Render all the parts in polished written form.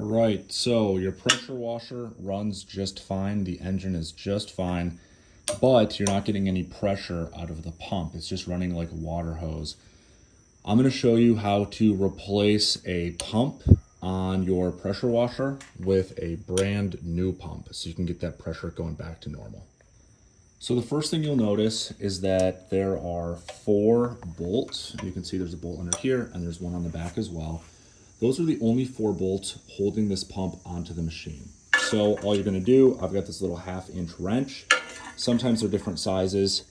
All right, so your pressure washer runs just fine. The engine is just fine, but you're not getting any pressure out of the pump. It's just running like a water hose. I'm gonna show you how to replace a pump on your pressure washer with a brand new pump so you can get that pressure going back to normal. So the first thing you'll notice is that there are 4 bolts. You can see there's a bolt under here and there's one on the back as well. Those are the only 4 bolts holding this pump onto the machine. So all you're gonna do, I've got this little 1/2-inch wrench. Sometimes they're different sizes,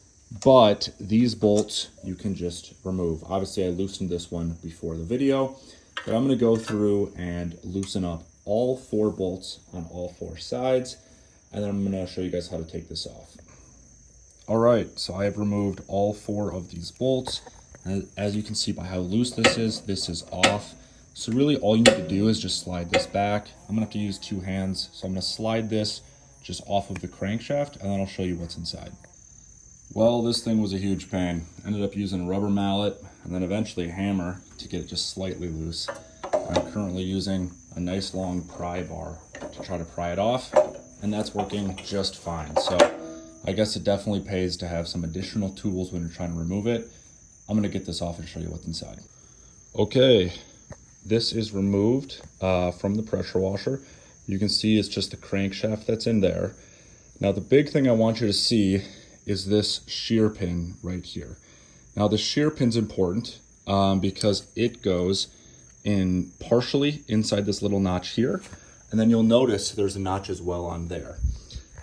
but these bolts you can just remove. Obviously I loosened this one before the video, but I'm gonna go through and loosen up all 4 bolts on all 4 sides, and then I'm gonna show you guys how to take this off. All right, so I have removed all 4 of these bolts. And as you can see by how loose this is off. So really all you need to do is just slide this back. I'm gonna have to use 2 hands. So I'm gonna slide this just off of the crankshaft and then I'll show you what's inside. Well, this thing was a huge pain. Ended up using a rubber mallet and then eventually a hammer to get it just slightly loose. I'm currently using a nice long pry bar to try to pry it off, and that's working just fine. So I guess it definitely pays to have some additional tools when you're trying to remove it. I'm gonna get this off and show you what's inside. Okay, this is removed from the pressure washer. You can see it's just the crankshaft that's in there. Now the big thing I want you to see is this shear pin right here. Now the shear pin's important because it goes in partially inside this little notch here, and then you'll notice there's a notch as well on there.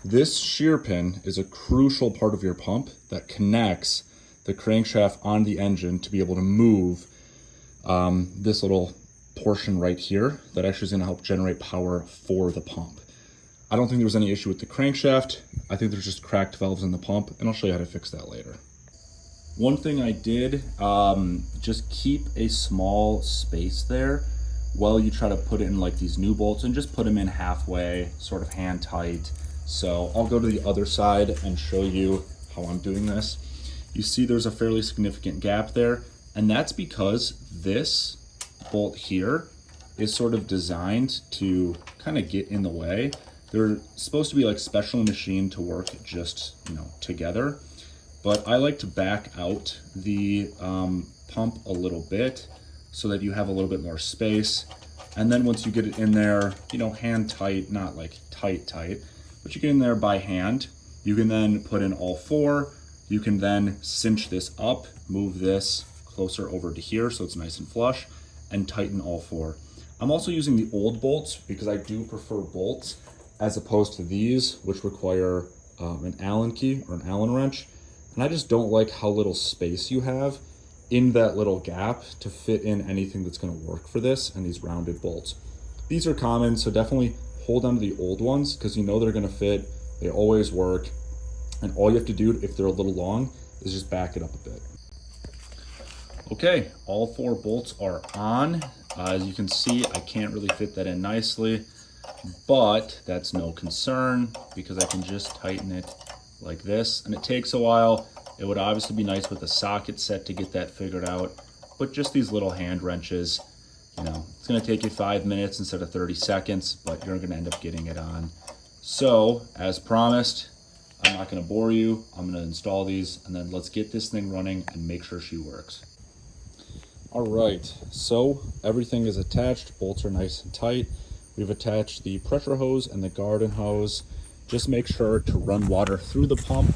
This shear pin is a crucial part of your pump that connects the crankshaft on the engine to be able to move this little portion right here that actually is going to help generate power for the pump. I don't think there was any issue with the crankshaft. I think there's just cracked valves in the pump, and I'll show you how to fix that later. One thing I did, just keep a small space there while you try to put in like these new bolts, and just put them in halfway, sort of hand tight. So I'll go to the other side and show you how I'm doing this. You see there's a fairly significant gap there, and that's because this bolt here is sort of designed to kind of get in the way. They're supposed to be like specially machined to work just, together. But I like to back out the pump a little bit so that you have a little bit more space. And then once you get it in there, hand tight, not like tight, but you get in there by hand. You can then put in all 4. You can then cinch this up, move this closer over to here so it's nice and flush, and tighten all 4. I'm also using the old bolts because I do prefer bolts as opposed to these, which require an Allen key or an Allen wrench. And I just don't like how little space you have in that little gap to fit in anything that's gonna work for this and these rounded bolts. These are common, so definitely hold on to the old ones because they're gonna fit, they always work. And all you have to do, if they're a little long, is just back it up a bit. Okay, all 4 bolts are on. As you can see, I can't really fit that in nicely, but that's no concern because I can just tighten it like this. And it takes a while. It would obviously be nice with a socket set to get that figured out, but just these little hand wrenches, it's gonna take you 5 minutes instead of 30 seconds, but you're gonna end up getting it on. So, as promised, I'm not gonna bore you. I'm gonna install these and then let's get this thing running and make sure she works. All right, so everything is attached. Bolts are nice and tight. We've attached the pressure hose and the garden hose. Just make sure to run water through the pump.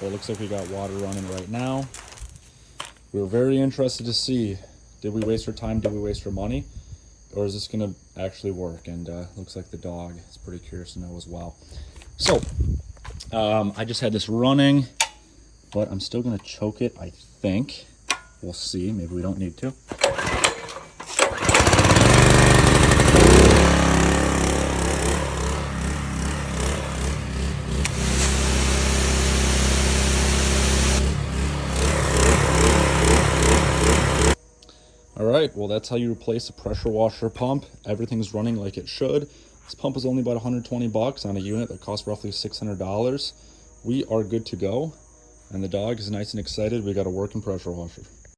Well, it looks like we got water running right now. We're very interested to see, did we waste our time? Did we waste our money? Or is this gonna actually work? And looks like the dog is pretty curious to know as well. So, I just had this running, but I'm still gonna choke it, I think. We'll see, maybe we don't need to. All right, well, that's how you replace a pressure washer pump. Everything's running like it should. This pump is only about 120 bucks on a unit that costs roughly $600. We are good to go, and the dog is nice and excited. We got a working pressure washer.